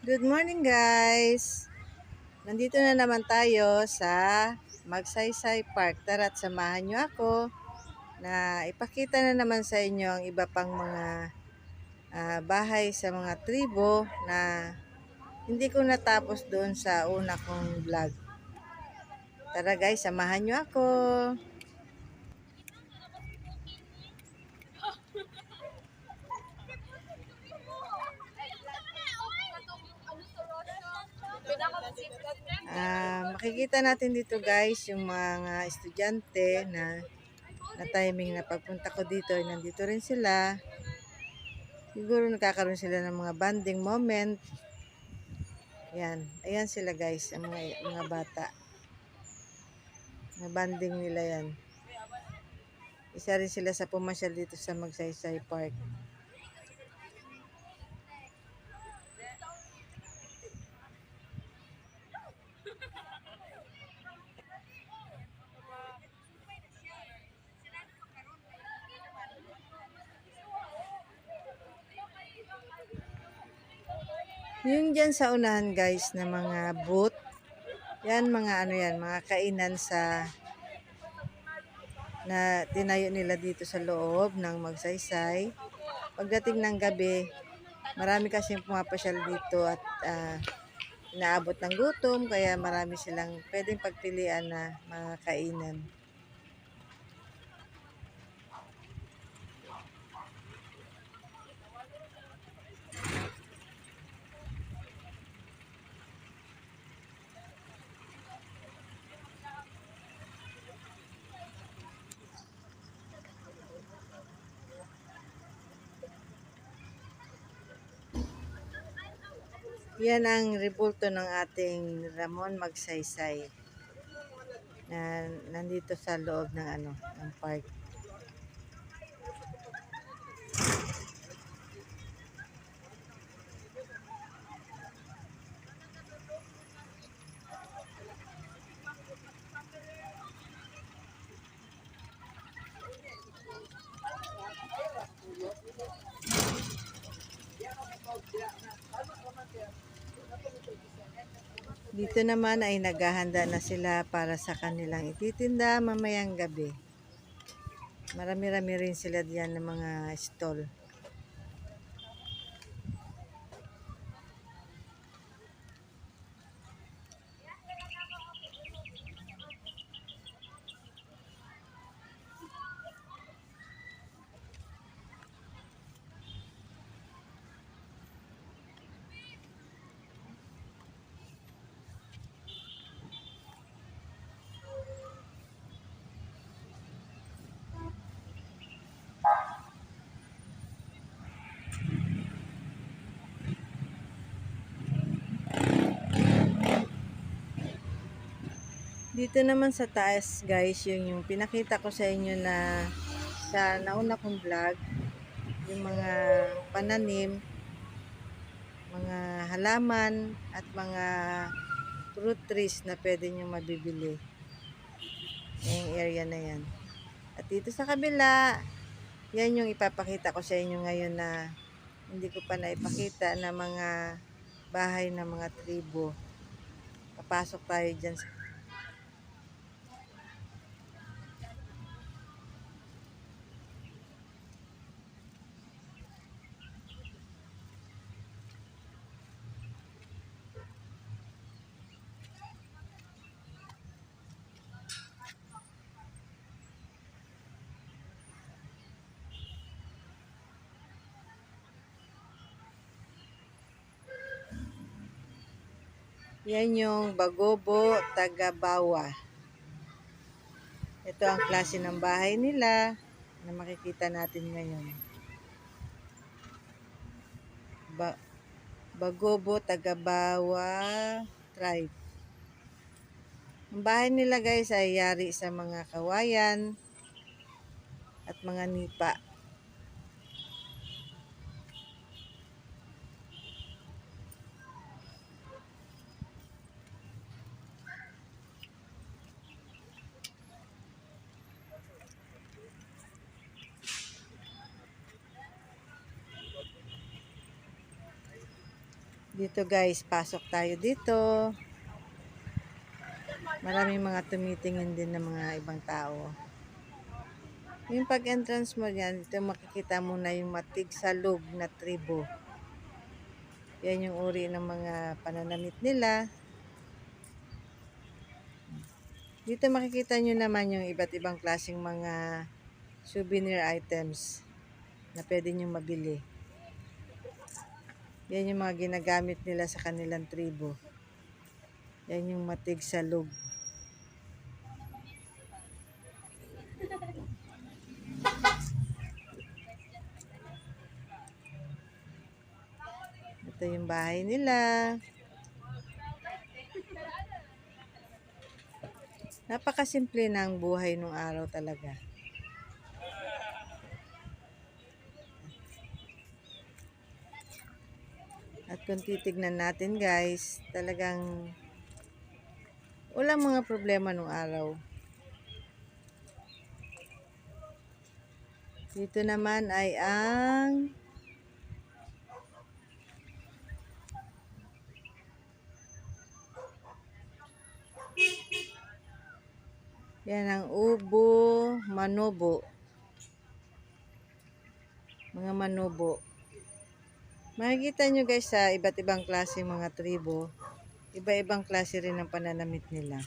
Good morning guys! Nandito na naman tayo sa Magsaysay Park. Tara at samahan nyo ako na ipakita na naman sa inyo ang iba pang mga bahay sa mga tribo na hindi ko natapos doon sa una kong vlog. Tara guys, samahan nyo ako! Makikita natin dito guys yung mga estudyante na timing na pagpunta ko dito ay nandito rin sila. Siguro nagkakaroon sila ng mga bonding moment. Yan, ayan sila guys, ang mga bata. Mga bonding nila yan. Isa rin sila sa pumasyal dito sa Magsaysay Park. Yung dyan sa unahan guys na mga booth, yan mga ano yan, mga kainan na tinayo nila dito sa loob ng Magsaysay. Pagdating ng gabi, marami kasing pumapasyal dito at inaabot ng gutom, kaya marami silang pwedeng pagpilian na mga kainan. Yan ang rebulto ng ating Ramon Magsaysay na nandito sa loob ng ng park. Dito naman ay naghahanda na sila para sa kanilang ititinda mamayang gabi. Marami-rami rin sila diyan ng mga stall. Dito naman sa taas guys, yung pinakita ko sa inyo na sa nauna kong vlog, yung mga pananim, mga halaman at mga fruit trees na pwede nyo mabibili. Yung area na yan. At dito sa kabila, yan yung ipapakita ko sa inyo ngayon na hindi ko pa naipakita na mga bahay ng mga tribo. Papasok tayo dyan sa yan yung Bagobo Tagabawa. Ito ang klase ng bahay nila na makikita natin ngayon. Bagobo Tagabawa tribe. Ang bahay nila guys ay yari sa mga kawayan at mga nipa. Dito guys, pasok tayo dito. Maraming mga tumitingin din ng mga ibang tao. Yung pag-entrance mo dyan, dito makikita mo na yung matigsalog na tribo. Yan yung uri ng mga pananamit nila. Dito makikita nyo naman yung iba't ibang klaseng mga souvenir items na pwede nyo mabili. Yan yung mga ginagamit nila sa kanilang tribo. Yan yung matigsalog. Ito yung bahay nila. Napakasimple ng buhay nung araw talaga. At kung titignan natin guys, talagang walang mga problema nung araw. Dito naman ay yan ang ubo, manobo. Mga manobo. Makikita nyo guys sa iba't ibang klase mga tribo. Iba-ibang klase rin ang pananamit nila.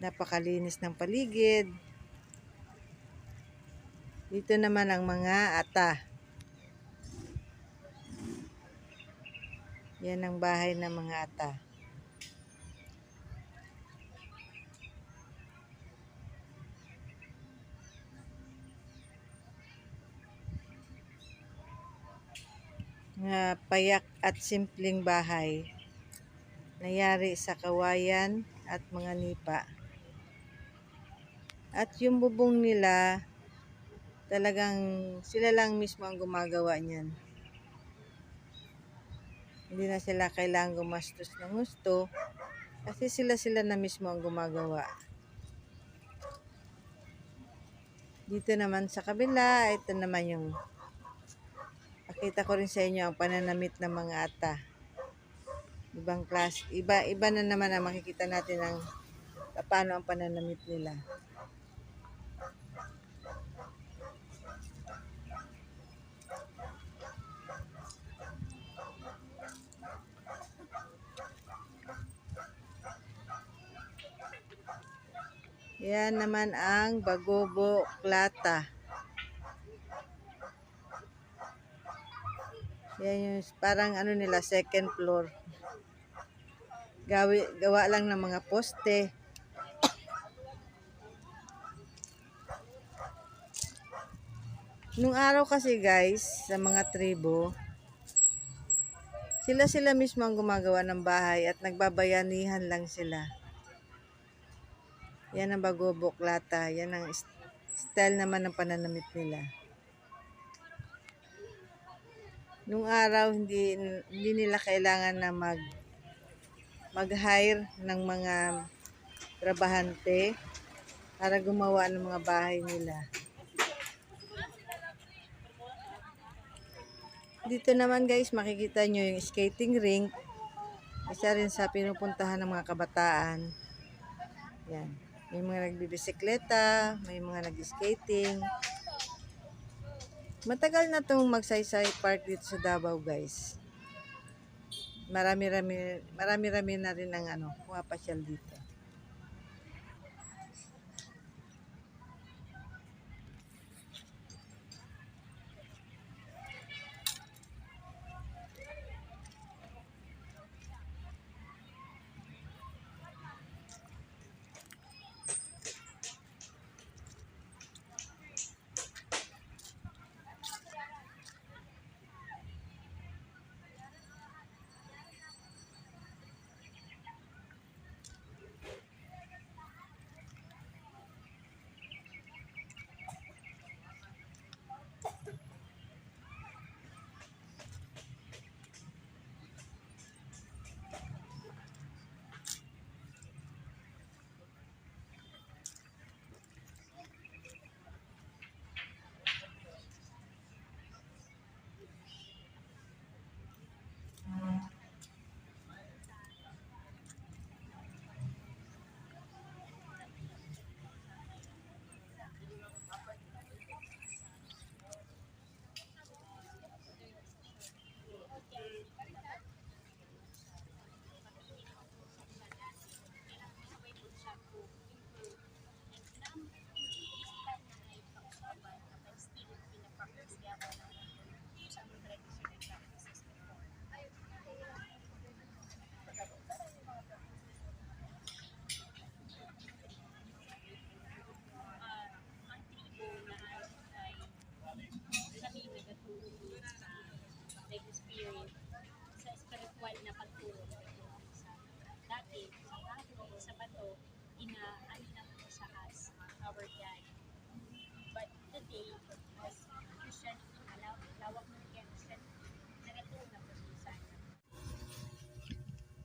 Napakalinis ng paligid. Dito naman ang mga ata. Yan ang bahay ng mga ata. Mga payak at simpleng bahay. Nayari sa kawayan at mga nipa. At yung bubong nila, talagang sila lang mismo ang gumagawa niyan. Hindi na sila kailangang gumastos ng gusto kasi sila na mismo ang gumagawa. Dito naman sa kabila, ito naman yung pakita ko rin sa inyo ang pananamit ng mga ata. Ibang klase, iba na naman ang makikita natin ang paano ang pananamit nila. Yan naman ang Bagobo Klata. Yan yung parang ano nila, second floor. Gawa lang ng mga poste. Nung araw kasi guys, sa mga tribo, sila mismo ang gumagawa ng bahay at nagbabayanihan lang sila. Yan ang Bagobo Klata. Yan ang style naman ng pananamit nila. Nung araw, hindi nila kailangan na mag-hire ng mga trabahante para gumawa ng mga bahay nila. Dito naman guys, makikita nyo yung skating rink. Isa rin sa pinupuntahan ng mga kabataan. Yan. May mga nagbibisikleta, may mga nag-skating. Matagal na itong Magsaysay Park dito sa Davao guys. Marami-rami na rin ang pumapasyal dito.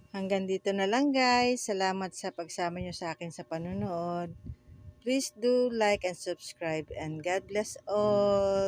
Hanggang dito na lang guys. Salamat sa pagsama nyo sa akin sa panunood. Please do like and subscribe and God bless all.